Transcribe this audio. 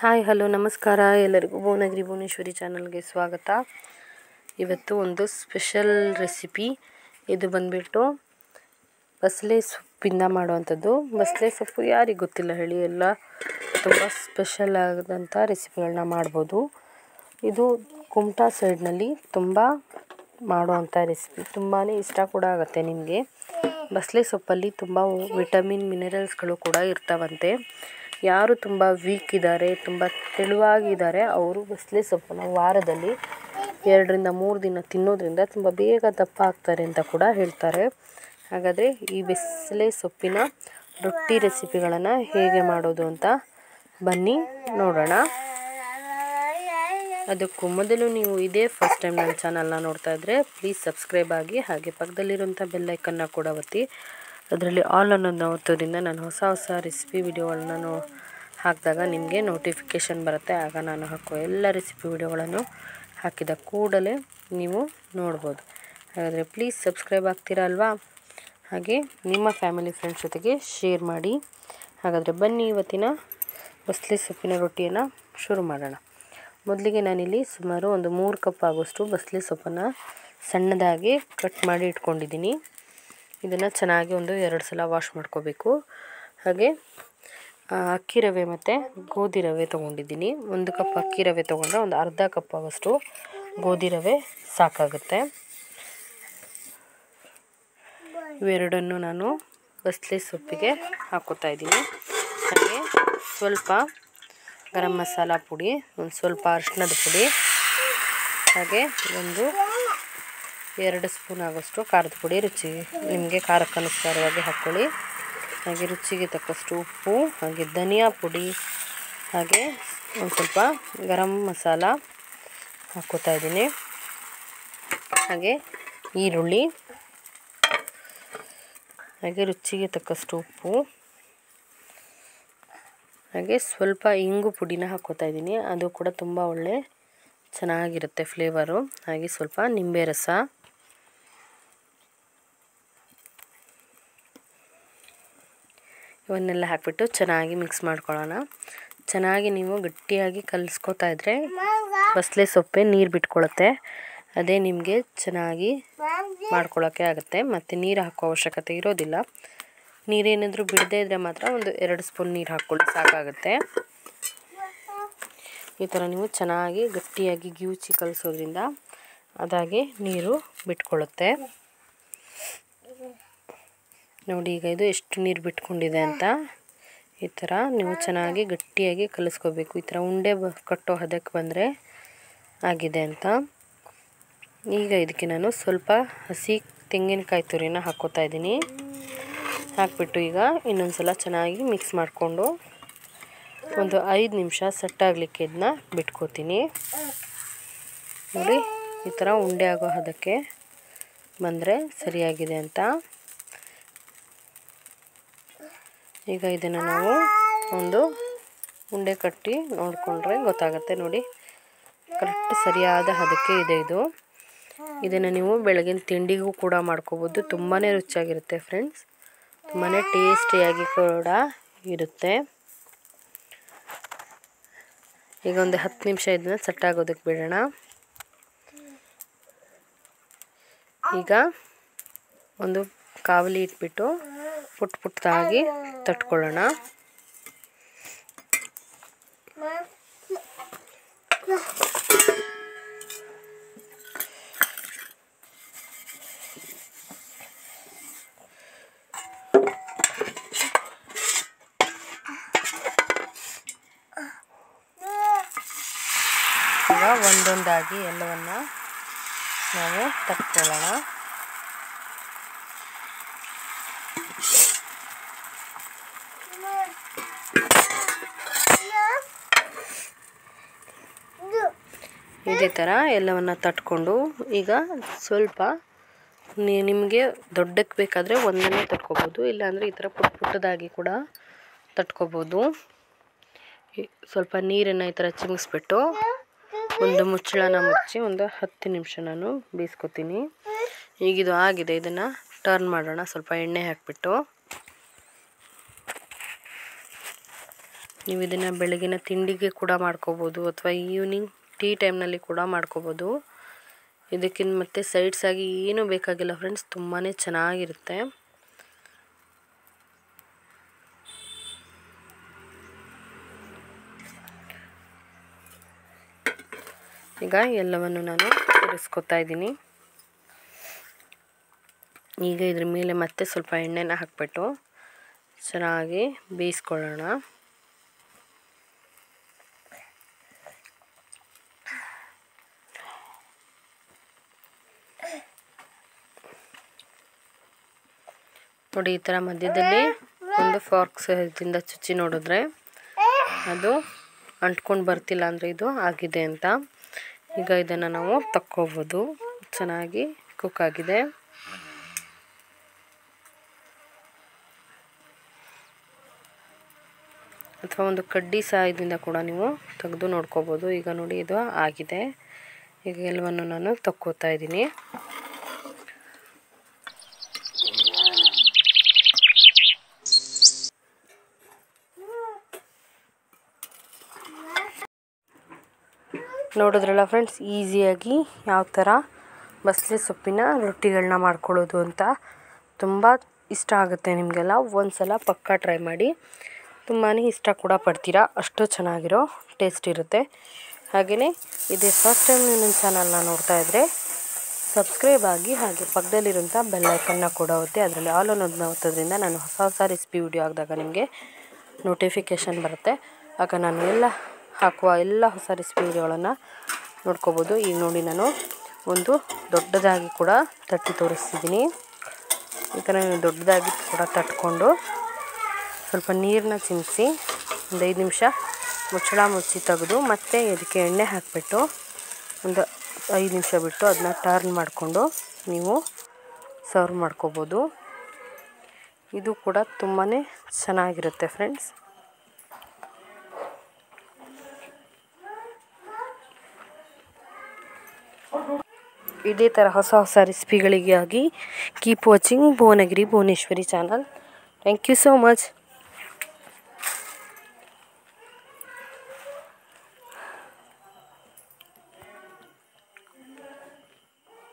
Hi hello ನಮಸ್ಕಾರ ಎಲ್ಲರಿಗೂ ಭುವನಗಿರಿ ಭುವನೇಶ್ವರಿ ಚಾನಲ್ಗೆ ಸ್ವಾಗತ. ಇವತ್ತು ಒಂದು ಸ್ಪೆಷಲ್ ರೆಸಿಪಿ. ಇದು ಬಂದುಬಿಟ್ಟು ಬಸಳೆ ಸೊಪ್ಪಿಂದ ಮಾಡುವಂಥದ್ದು. ಬಸಳೆ ಸೊಪ್ಪು ಯಾರಿಗೆ ಗೊತ್ತಿಲ್ಲ ಹೇಳಿ, ಎಲ್ಲ ತುಂಬ ಸ್ಪೆಷಲ್ ಆದಂಥ ರೆಸಿಪಿಗಳನ್ನ ಮಾಡ್ಬೋದು. ಇದು ಕುಮಟಾ ಸೈಡ್ನಲ್ಲಿ ತುಂಬ ಮಾಡುವಂಥ ರೆಸಿಪಿ, ತುಂಬಾ ಇಷ್ಟ ಕೂಡ ಆಗುತ್ತೆ ನಿಮಗೆ. ಬಸಳೆ ಸೊಪ್ಪಲ್ಲಿ ತುಂಬ ವಿಟಮಿನ್ ಮಿನರಲ್ಸ್ಗಳು ಕೂಡ ಇರ್ತಾವಂತೆ. ಯಾರು ತುಂಬ ವೀಕ್ ಇದ್ದಾರೆ, ತುಂಬ ತೆಳುವಾಗಿದ್ದಾರೆ, ಅವರು ಬಸಳೆ ಸೊಪ್ಪನ್ನು ವಾರದಲ್ಲಿ 2-3 ದಿನ ತಿನ್ನೋದ್ರಿಂದ ತುಂಬ ಬೇಗ ದಪ್ಪ ಆಗ್ತಾರೆ ಅಂತ ಕೂಡ ಹೇಳ್ತಾರೆ. ಹಾಗಾದರೆ ಈ ಬಸಳೆ ಸೊಪ್ಪಿನ ರೊಟ್ಟಿ ರೆಸಿಪಿಗಳನ್ನು ಹೇಗೆ ಮಾಡೋದು ಅಂತ ಬನ್ನಿ ನೋಡೋಣ. ಅದಕ್ಕೂ ಮೊದಲು ನೀವು ಇದೇ ಫಸ್ಟ್ ಟೈಮ್ ನನ್ನ ಚಾನಲ್ನ ನೋಡ್ತಾ ಇದ್ದರೆ ಪ್ಲೀಸ್ ಸಬ್ಸ್ಕ್ರೈಬ್ ಆಗಿ, ಹಾಗೆ ಪಕ್ಕದಲ್ಲಿರುವಂಥ ಬೆಲ್ಲೈಕನ್ನ ಕೂಡ ಒತ್ತಿ. ಅದರಲ್ಲಿ ಆಲ್ ಅನ್ನೋದನ್ನ ಒತ್ತೋದ್ರಿಂದ ನಾನು ಹೊಸ ರೆಸಿಪಿ ವಿಡಿಯೋಗಳನ್ನು ಹಾಕಿದಾಗ ನಿಮಗೆ ನೋಟಿಫಿಕೇಷನ್ ಬರುತ್ತೆ. ಆಗ ನಾನು ಹಾಕೋ ಎಲ್ಲ ರೆಸಿಪಿ ವಿಡಿಯೋಗಳನ್ನು ಹಾಕಿದ ಕೂಡಲೇ ನೀವು ನೋಡ್ಬೋದು. ಹಾಗಾದರೆ ಪ್ಲೀಸ್ ಸಬ್ಸ್ಕ್ರೈಬ್ ಆಗ್ತೀರಾ ಅಲ್ವಾ? ಹಾಗೆ ನಿಮ್ಮ ಫ್ಯಾಮಿಲಿ ಫ್ರೆಂಡ್ಸ್ ಜೊತೆಗೆ ಶೇರ್ ಮಾಡಿ. ಹಾಗಾದರೆ ಬನ್ನಿ ಇವತ್ತಿನ ಬಸಳೆ ಸೊಪ್ಪಿನ ರೊಟ್ಟಿಯನ್ನು ಶುರು ಮಾಡೋಣ. ಮೊದಲಿಗೆ ನಾನಿಲ್ಲಿ ಸುಮಾರು ಒಂದು 3 ಕಪ್ ಆಗೋಷ್ಟು ಬಸಳೆ ಸೊಪ್ಪನ್ನು ಸಣ್ಣದಾಗಿ ಕಟ್ ಮಾಡಿ ಇಟ್ಕೊಂಡಿದ್ದೀನಿ. ಇದನ್ನು ಚೆನ್ನಾಗಿ ಒಂದು 2 ಸಲ ವಾಶ್ ಮಾಡ್ಕೋಬೇಕು. ಹಾಗೆ ಅಕ್ಕಿ ರವೆ ಮತ್ತು ಗೋಧಿ ರವೆ ತೊಗೊಂಡಿದ್ದೀನಿ. 1 ಕಪ್ ಅಕ್ಕಿ ರವೆ ತೊಗೊಂಡ್ರೆ ಒಂದು ಅರ್ಧ ಕಪ್ ಆಗೋಷ್ಟು ಗೋಧಿ ರವೆ ಸಾಕಾಗುತ್ತೆ. ಇವೆರಡನ್ನು ನಾನು ಬಸಳೆ ಸೊಪ್ಪಿಗೆ ಹಾಕೋತಾ ಇದ್ದೀನಿ. ಹಾಗೆ ಸ್ವಲ್ಪ ಗರಂ ಮಸಾಲ ಪುಡಿ, ಒಂದು ಸ್ವಲ್ಪ ಅರಿಶಿಣದ ಪುಡಿ, ಹಾಗೆ ಒಂದು 2 ಸ್ಪೂನ್ ಆಗೋಷ್ಟು ಖಾರದ ಪುಡಿ, ರುಚಿಗೆ ನಿಮಗೆ ಖಾರಕ್ಕೆ ಅನುಸಾರವಾಗಿ ಹಾಕ್ಕೊಳ್ಳಿ. ಹಾಗೆ ರುಚಿಗೆ ತಕ್ಕಷ್ಟು ಉಪ್ಪು, ಹಾಗೆ ಧನಿಯಾ ಪುಡಿ, ಹಾಗೆ ಒಂದು ಸ್ವಲ್ಪ ಗರಂ ಮಸಾಲ ಹಾಕ್ಕೋತಾ ಇದ್ದೀನಿ. ಹಾಗೆ ಈರುಳ್ಳಿ, ಹಾಗೆ ರುಚಿಗೆ ತಕ್ಕಷ್ಟು ಉಪ್ಪು, ಹಾಗೆ ಸ್ವಲ್ಪ ಇಂಗು ಪುಡಿನ ಹಾಕ್ಕೋತಾ ಇದ್ದೀನಿ. ಅದು ಕೂಡ ತುಂಬ ಒಳ್ಳೆ ಚೆನ್ನಾಗಿರುತ್ತೆ ಫ್ಲೇವರು. ಹಾಗೆ ಸ್ವಲ್ಪ ನಿಂಬೆ ರಸ, ಇವನ್ನೆಲ್ಲ ಹಾಕಿಬಿಟ್ಟು ಚೆನ್ನಾಗಿ ಮಿಕ್ಸ್ ಮಾಡ್ಕೊಳ್ಳೋಣ. ಚೆನ್ನಾಗಿ ನೀವು ಗಟ್ಟಿಯಾಗಿ ಕಲಿಸ್ಕೊತಾ ಇದ್ದರೆ ಬಸಳೆ ಸೊಪ್ಪೆ ನೀರು ಬಿಟ್ಕೊಳ್ಳುತ್ತೆ. ಅದೇ ನಿಮಗೆ ಚೆನ್ನಾಗಿ ಮಾಡ್ಕೊಳ್ಳೋಕ್ಕೆ ಆಗುತ್ತೆ. ಮತ್ತು ನೀರು ಹಾಕೋ ಅವಶ್ಯಕತೆ ಇರೋದಿಲ್ಲ. ನೀರೇನಾದರೂ ಬಿಡದೇ ಇದ್ದರೆ ಮಾತ್ರ ಒಂದು 2 ಸ್ಪೂನ್ ನೀರು ಹಾಕ್ಕೊಳ್ಳಿ, ಸಾಕಾಗುತ್ತೆ. ಈ ಥರ ನೀವು ಚೆನ್ನಾಗಿ ಗಟ್ಟಿಯಾಗಿ ಗಿವುಚಿ ಕಲಿಸೋದ್ರಿಂದ ಅದಾಗೆ ನೀರು ಬಿಟ್ಕೊಳ್ಳುತ್ತೆ. ನೋಡಿ ಈಗ ಇದು ಎಷ್ಟು ನೀರು ಬಿಟ್ಕೊಂಡಿದೆ ಅಂತ. ಈ ಥರ ನೀವು ಚೆನ್ನಾಗಿ ಗಟ್ಟಿಯಾಗಿ ಕಲಿಸ್ಕೋಬೇಕು. ಈ ಥರ ಉಂಡೆ ಕಟ್ಟೋ ಹದಕ್ಕೆ ಬಂದರೆ ಆಗಿದೆ ಅಂತ. ಈಗ ಇದಕ್ಕೆ ನಾನು ಸ್ವಲ್ಪ ಹಸಿ ತೆಂಗಿನಕಾಯಿ ತುರಿನ ಹಾಕ್ಕೋತಾ ಇದ್ದೀನಿ. ಹಾಕ್ಬಿಟ್ಟು ಈಗ ಇನ್ನೊಂದು ಸಲ ಚೆನ್ನಾಗಿ ಮಿಕ್ಸ್ ಮಾಡಿಕೊಂಡು ಒಂದು 5 ನಿಮಿಷ ಸೆಟ್ಟಾಗಲಿಕ್ಕೆ ಇದನ್ನ ಬಿಟ್ಕೋತೀನಿ. ನೋಡಿ ಈ ಥರ ಉಂಡೆ ಆಗೋ ಹದಕ್ಕೆ ಬಂದರೆ ಸರಿಯಾಗಿದೆ ಅಂತ. ಈಗ ಇದನ್ನು ನಾವು ಒಂದು ಉಂಡೆ ಕಟ್ಟಿ ನೋಡಿಕೊಂಡ್ರೆ ಗೊತ್ತಾಗುತ್ತೆ. ನೋಡಿ ಕರೆಕ್ಟ್ ಸರಿಯಾದ ಹದಕ್ಕೆ ಇದೆ ಇದು. ಇದನ್ನು ನೀವು ಬೆಳಗಿನ ತಿಂಡಿಗೂ ಕೂಡ ಮಾಡ್ಕೋಬೋದು. ತುಂಬಾ ರುಚಿಯಾಗಿರುತ್ತೆ ಫ್ರೆಂಡ್ಸ್, ತುಂಬಾ ಟೇಸ್ಟಿಯಾಗಿ ಕೂಡ ಇರುತ್ತೆ. ಈಗ ಒಂದು 10 ನಿಮಿಷ ಇದನ್ನು ಸೆಟ್ಟಾಗೋದಕ್ಕೆ ಬಿಡೋಣ. ಈಗ ಒಂದು ಕಾವಲಿ ಇಟ್ಬಿಟ್ಟು ಪುಟ್ಟದಾಗಿ ತಟ್ಕೊಳ್ಳೋಣ. ಈಗ ಒಂದೊಂದಾಗಿ ಎಲ್ಲವನ್ನು ನಾವು ತಟ್ಕೊಳ್ಳೋಣ. ಇದೇ ಥರ ಎಲ್ಲವನ್ನು ತಟ್ಕೊಂಡು ಈಗ ಸ್ವಲ್ಪ ನಿಮಗೆ ದೊಡ್ಡಕ್ಕೆ ಬೇಕಾದರೆ ಒಂದನ್ನೇ ತಟ್ಕೋಬೋದು, ಇಲ್ಲಾಂದರೆ ಈ ಥರ ಪುಟ್ಟದಾಗಿ ಕೂಡ ತಟ್ಕೋಬೋದು. ಸ್ವಲ್ಪ ನೀರನ್ನು ಈ ಥರ ಚಿಮಿಸ್ಬಿಟ್ಟು ಒಂದು ಮುಚ್ಚಳನ ಮುಚ್ಚಿ ಒಂದು 10 ನಿಮಿಷ ನಾನು ಬೇಯಿಸ್ಕೊತೀನಿ. ಈಗಿದು ಆಗಿದೆ. ಇದನ್ನು ಟರ್ನ್ ಮಾಡೋಣ. ಸ್ವಲ್ಪ ಎಣ್ಣೆ ಹಾಕಿಬಿಟ್ಟು ನೀವು ಇದನ್ನು ಬೆಳಗಿನ ತಿಂಡಿಗೆ ಕೂಡ ಮಾಡ್ಕೋಬೋದು ಅಥವಾ ಈವ್ನಿಂಗ್ ಟೀ ಟೈಮ್ನಲ್ಲಿ ಕೂಡ ಮಾಡ್ಕೋಬೋದು. ಇದಕ್ಕಿಂತ ಮತ್ತೆ ಸೈಡ್ಸ್ ಆಗಿ ಏನೂ ಬೇಕಾಗಿಲ್ಲ ಫ್ರೆಂಡ್ಸ್, ತುಂಬಾ ಚೆನ್ನಾಗಿರುತ್ತೆ. ಈಗ ಎಲ್ಲವನ್ನು ನಾನು ಇರಿಸ್ಕೊತಾ ಇದ್ದೀನಿ. ಈಗ ಇದ್ರ ಮೇಲೆ ಮತ್ತೆ ಸ್ವಲ್ಪ ಎಣ್ಣೆನ ಹಾಕ್ಬಿಟ್ಟು ಚೆನ್ನಾಗಿ ಬೇಯಿಸ್ಕೊಳ್ಳೋಣ. ನೋಡಿ, ಈ ಥರ ಮಧ್ಯದಲ್ಲಿ ಒಂದು ಫಾರ್ಕ್ ಸಹಾಯದಿಂದ ಚುಚ್ಚಿ ನೋಡಿದ್ರೆ ಅದು ಅಂಟ್ಕೊಂಡು ಬರ್ತಿಲ್ಲ ಅಂದರೆ ಇದು ಆಗಿದೆ ಅಂತ. ಈಗ ಇದನ್ನು ನಾವು ತಕ್ಕೋಬೋದು. ಚೆನ್ನಾಗಿ ಕುಕ್ ಆಗಿದೆ. ಅಥವಾ ಒಂದು ಕಡ್ಡಿ ಸಹಾಯದಿಂದ ಕೂಡ ನೀವು ತೆಗೆದು ನೋಡ್ಕೋಬೋದು. ಈಗ ನೋಡಿ, ಇದು ಆಗಿದೆ. ಈಗ ಎಲ್ಲವನ್ನು ನಾನು ತಕ್ಕೋತಾ ಇದ್ದೀನಿ. ನೋಡಿದ್ರಲ್ಲ ಫ್ರೆಂಡ್ಸ್, ಈಸಿಯಾಗಿ ಯಾವ ಥರ ಬಸಳೆ ಸೊಪ್ಪಿನ ರೊಟ್ಟಿಗಳನ್ನ ಮಾಡ್ಕೊಳ್ಳೋದು ಅಂತ. ತುಂಬ ಇಷ್ಟ ಆಗುತ್ತೆ ನಿಮಗೆಲ್ಲ. ಒಂದು ಸಲ ಪಕ್ಕಾ ಟ್ರೈ ಮಾಡಿ. ತುಂಬಾ ಇಷ್ಟ ಕೂಡ ಪಡ್ತೀರಾ, ಅಷ್ಟು ಚೆನ್ನಾಗಿರೋ ಟೇಸ್ಟ್ ಇರುತ್ತೆ. ಹಾಗೆಯೇ ಇದೇ ಫಸ್ಟ್ ಟೈಮ್ ನೀವು ನನ್ನ ಚಾನಲ್ನ ನೋಡ್ತಾ ಇದ್ದರೆ ಸಬ್ಸ್ಕ್ರೈಬ್ ಆಗಿ, ಹಾಗೆ ಪಕ್ಕದಲ್ಲಿರೋಂಥ ಬೆಲ್ ಐಕನ್ನ ಕೂಡ ಒತ್ತಿ. ಅದರಲ್ಲಿ ಆಲ್ ಅನ್ನೋದನ್ನ ಒತ್ತೋದ್ರಿಂದ ನಾನು ಹೊಸ ರೆಸಿಪಿ ವಿಡಿಯೋ ಹಾಕಿದಾಗ ನಿಮಗೆ ನೋಟಿಫಿಕೇಷನ್ ಬರುತ್ತೆ. ಆಗ ನಾನು ಹಾಕುವ ಎಲ್ಲ ಹೊಸ ರೆಸಿಪಿ ವಿಡಿಯೋಗಳನ್ನು ನೋಡ್ಕೋಬೋದು. ಈಗ ನೋಡಿ, ನಾನು ಒಂದು ದೊಡ್ಡದಾಗಿ ಕೂಡ ತಟ್ಟಿ ತೋರಿಸ್ತಿದ್ದೀನಿ. ಈ ಥರ ನೀವು ದೊಡ್ಡದಾಗಿ ಕೂಡ ತಟ್ಕೊಂಡು ಸ್ವಲ್ಪ ನೀರನ್ನ ಚಿಮ್ಮಿಸಿ ಒಂದು 5 ನಿಮಿಷ ಮುಚ್ಚಳ ಮುಚ್ಚಿ ತೆಗೆದು ಮತ್ತೆ ಇದಕ್ಕೆ ಎಣ್ಣೆ ಹಾಕಿಬಿಟ್ಟು ಒಂದು 5 ನಿಮಿಷ ಬಿಟ್ಟು ಅದನ್ನ ಟರ್ನ್ ಮಾಡಿಕೊಂಡು ನೀವು ಸರ್ವ್ ಮಾಡ್ಕೋಬೋದು. ಇದು ಕೂಡ ತುಂಬಾ ಚೆನ್ನಾಗಿರುತ್ತೆ ಫ್ರೆಂಡ್ಸ್. ಇದೇ ಥರ ಹೊಸ ರೆಸಿಪಿಗಳಿಗಾಗಿ keep watching Bhuvanagiri Bhuvaneshwari channel. Thank you so much.